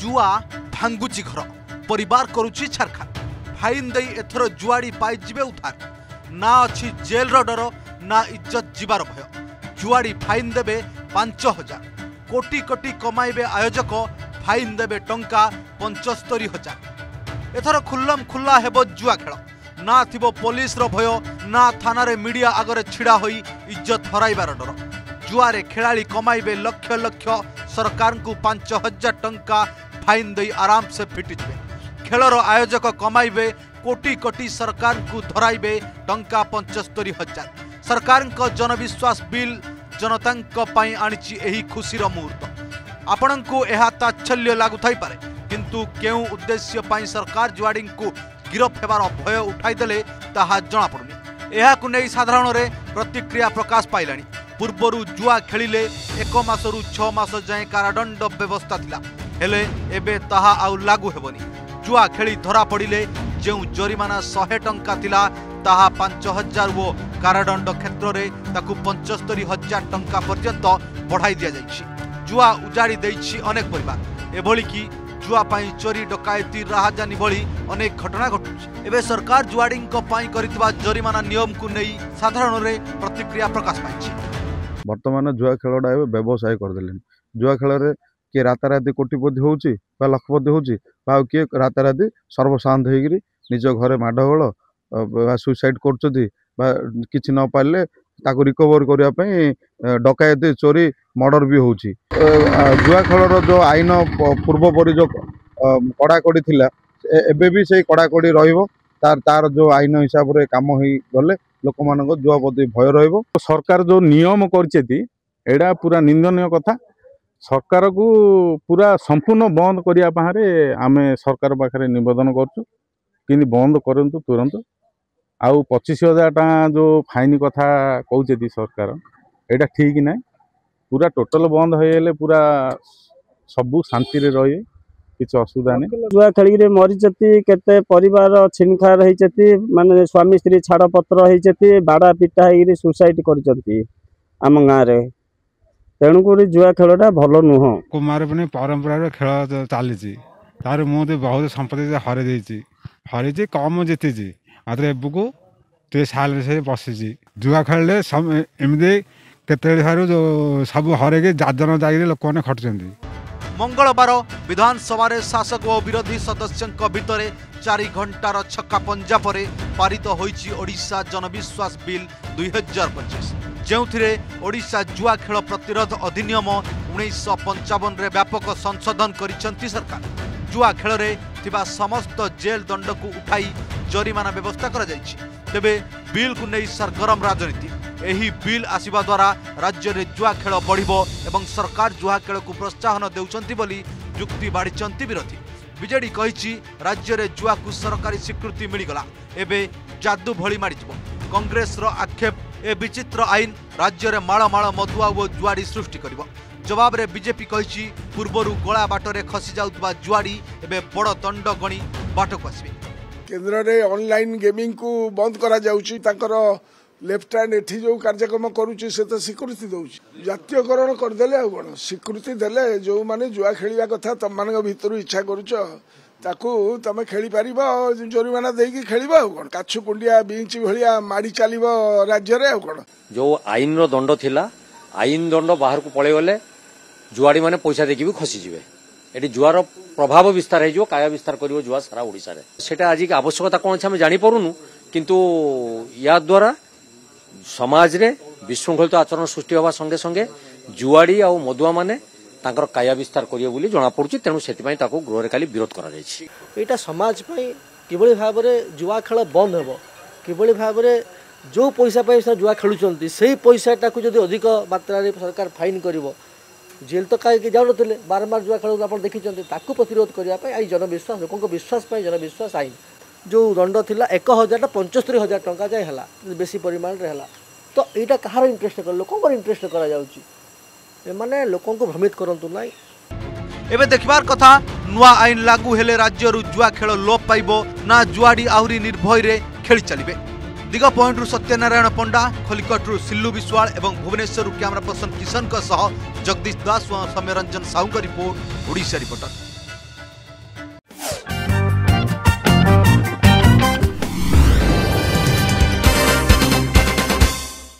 जुआ भांगुची घर परिवार करुची छारखार फाइन दे एथर जुआड़ी पाइजिबे उधार ना अच्छी जेल रो डर ना इज्जत जीवार भय जुआड़ी फाइन देबे 5,000 कोटी कोटी कमाइबे आयोजक फाइन देबे टंका 75,000 एथर खुल्लम खुल्ला हेबो जुआ खेल ना थिबो पुलिस रो भय ना थाना रे मीडिया आगरे छिड़ा होई इज्जत हराइबार डर जुआरे खेलाड़ी कमाइबे लक्ष लक्ष सरकार को 5,000 टंका फाइन दे आराम से फिटिजिबे खेलर आयोजक कमाइबे कोटी कोटी सरकार को धराइबे टंका 75,000 सरकार जनविश्वास बिल जनता आनिछि एही खुशीर मुहूर्त आपण को यह ताच्छल्य लागुथाई पारे किंतु केउ उद्देश्य पाई सरकार जुआड़ी को गिरफ हेबार भय उठाईदेले ताहा जना पड़ुनी एहाकु नै साधारण रे प्रतिक्रिया प्रकाश पाइलानी पूर्वरु जुआ खेलिले 1 मासरु 6 मास जाए कारादंड व्यवस्था थिला हेले एबे ताहा आउ लागू हेबनी जुआ खेली धरा पड़िले जो जरिमाना 100 टंका थिला ताहा 5,000 वो कारादंड क्षेत्र में ताकू 75,000 टंका पर्यंत बढ़ाई दिया जाइछि जुआ उजाड़ी देइछि अनेक परिवार एभली कि जुआ पाई चोरी डकायती राहाजानी भली अनेक घटना घटुछि एबे सरकार जुआड़ी करितबा जरिमाना नियम को नहीं साधारण रे प्रतिक्रिया प्रकाश पाइछि वर्तमान जुआ खेलटा व्यवसाय करदे जुआ खेल किए राताराति कोटिपति होउछि बा लखपति होउछि बा किए राताराति सर्वशांत होइगिरी निज घरे माडगोल सुसाइड करछथि बा किछि न पाइले ताको रिकवर करिया पई डकायती चोरी मर्डर भी होउछि जुआ खेलर जो आईन पूर्व परि जो कड़ाकड़ी थिला एबे भी से कड़ाकड़ी रहिबो तार जो आईन हिसाब रे काम होई गले लोक मानक जुआ प्रति भय रहिबो सरकार जो नियम करछेति एडा पूरा निंदनीय कथा सरकार को पूरा संपूर्ण बंद करिया पाहरे आमे सरकार पाखरे निवेदन करछु कि बंद करंतु तुरंत आउ 25,000 टका जो फाइन कथा कहते सरकार एटा ठीक ना पूरा टोटल बंद होइले पूरा सबू शांति रे रही किसी असुविधा नहीं जुआ खेल मरीचती केते परिवार छिनखार होती माने स्वामी स्त्री छाड़पत्र होती बाड़ा पिटा हो सुसाइड कर आम गाँव में तेणुक जुआ खेलटा भल नुह कुमार परंपरा खेल चली तार मुझे बहुत संपत्ति हरई कम जीति मात्र एबको टे साल से बसी जुआ खेल एमती केते जो सब हर जाजन जाए लोक मैंने खटुंट मंगलवार विधानसभा शासक और विरोधी सदस्यों भितर 4 घंटार छक्का पंजा पर पारित होइछि ओडिशा जनविश्वास बिल 2025 जो ओडिशा जुआ खेल प्रतिरोध अधिनियम 1955 रे व्यापक संशोधन करिसेंति सरकार जुआ खेल रे थिबा समस्त जेल दंड को उठाई जरिमाना व्यवस्था करा जाइछि तेबे बिल को नहीं सरगरम राजनीति एही बिल आसिबा द्वारा राज्य रे जुआ खेल बढ़िबो एवं सरकार जुआ खेल को प्रोत्साहन देउचंती बोली जुक्ति बाड़ीचंती विरोधी बीजेडी कहिछि राज्य रे जुआ को सरकारी स्वीकृति मिलिगला एबे जादू भली मारिजिबो कांग्रेस रो आक्षेप ए विचित्र आईन राज्य रे माळ माळ मधुआ और जुआड़ी सृष्टि करिबो जवाब रे बीजेपी कहिछि पूर्वरु गळा बाटरे खसी जाउतबा जुआड़ी एबे बड़ दंड गणी बाटको आसीबे केंद्र रे ऑनलाइन गेमिंग को बंद करा जाउछि ताकर लेफ्ट हैंड एठी जो कार्यक्रम करूछि से तो स्वीकृति दउछि जातीयकरण कर देले आ कोन स्वीकृति देले जो माने जुआ खेलिया कथा तम मानक भीतर इच्छा करूछ ताकू तमे खेली पारिबा जरिमाना देकी खेलिबा आ कोन काछु कुंडिया बीच भलिया माडी चलीबो राज्य रे आ कोन जो आईन रो दंड थिला आईन दंड बाहर को पळे गले जुआड़ी माने पैसा देखि भी खसी जिवे एटी जुआर प्रभाव विस्तार हो काया विस्तार करिवो जुआ सारा ओडिसा रे सेटा आज की आवश्यकता कोन छै हम जानि परुनु किंतु या द्वारा समाज रे विशृंखलित आचरण सृष्टि होवा संगे संगे जुआड़ी आ मधुआ माने तांकर काया विस्तार करियो बोली जणा पड़ुछि तेनु सेति पई ताको गृह रे खाली विरोध करा जायछि एटा समाज पई किबळी भाव रे जुआ खेल बंद हेबो किबळी भाव रे जो पैसा पई जुआ खेलुचंती सेही पैसाटा को जदी अधिक मात्रा रे सरकार फाइन करिवो जेल तो कहीं जाऊन बारंबार जुआ खेल आप देखी प्रतिरोध करने आई जनविश्वास लोक विश्वास जनविश्वास आईन जो दंड थिला 1,000 75,000 टंका जाए है बेसी परिमाण रे है तो यहाँ कहार इंटरेस्ट कर लोक इंटरेस्ट करा लोक भ्रमित करतु ना एबे देखबार कथा नुआ आईन लागू हेले राज्य जुआ खेल लोप पाइबो ना जुआड़ी आहरी निर्भय रे खेली चलिबे दिग पॉइंट रु सत्यनारायण पंडा खलिकट रु सिल्लू विश्वाल एवं भुवनेश्वर कैमरा पर्सन किशन जगदीश दास व सौम्यरंजन साहू रिपोर्ट ओडिशा रिपोर्टर।